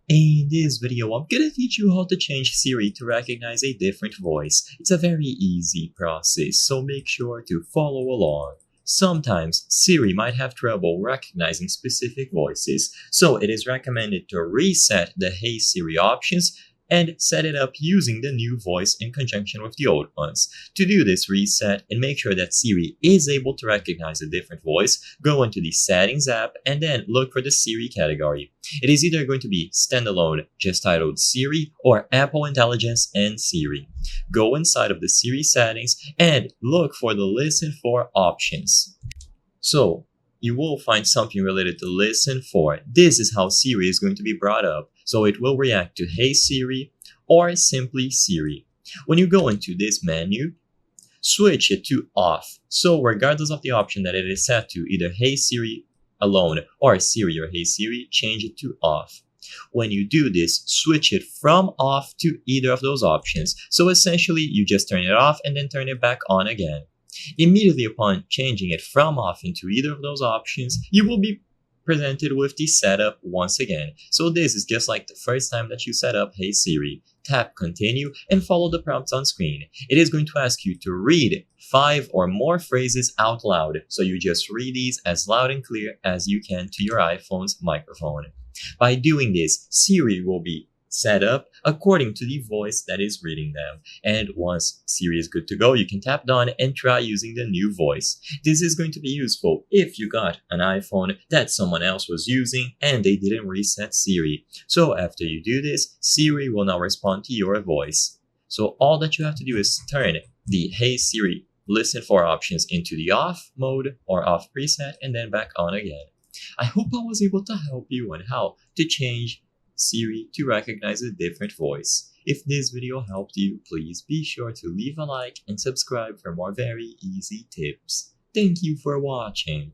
In this video, I'm gonna teach you how to change Siri to recognize a different voice. It's a very easy process, so make sure to follow along. Sometimes Siri might have trouble recognizing specific voices, so it is recommended to reset the Hey Siri options and set it up using the new voice in conjunction with the old ones. To do this reset and make sure that Siri is able to recognize a different voice, go into the Settings app and then look for the Siri category. It is either going to be standalone, just titled Siri, or Apple Intelligence and Siri. Go inside of the Siri settings and look for the Listen For options. So, you will find something related to Listen For. This is how Siri is going to be brought up. So it will react to Hey Siri or simply Siri. When you go into this menu, switch it to off. So regardless of the option that it is set to, either Hey Siri alone or Siri or Hey Siri, change it to off. When you do this, switch it from off to either of those options. So essentially, you just turn it off and then turn it back on again. Immediately upon changing it from off into either of those options, you will be presented with the setup once again. So this is just like the first time that you set up Hey Siri. Tap continue and follow the prompts on screen. It is going to ask you to read 5 or more phrases out loud. So you just read these as loud and clear as you can to your iPhone's microphone. By doing this, Siri will be set up according to the voice that is reading them. And once Siri is good to go, you can tap done and try using the new voice. This is going to be useful if you got an iPhone that someone else was using and they didn't reset Siri. So after you do this, Siri will now respond to your voice. So all that you have to do is turn the Hey Siri Listen For options into the off mode or off preset and then back on again. I hope I was able to help you on how to change Siri to recognize a different voice. If this video helped you, please be sure to leave a like and subscribe for more very easy tips. Thank you for watching.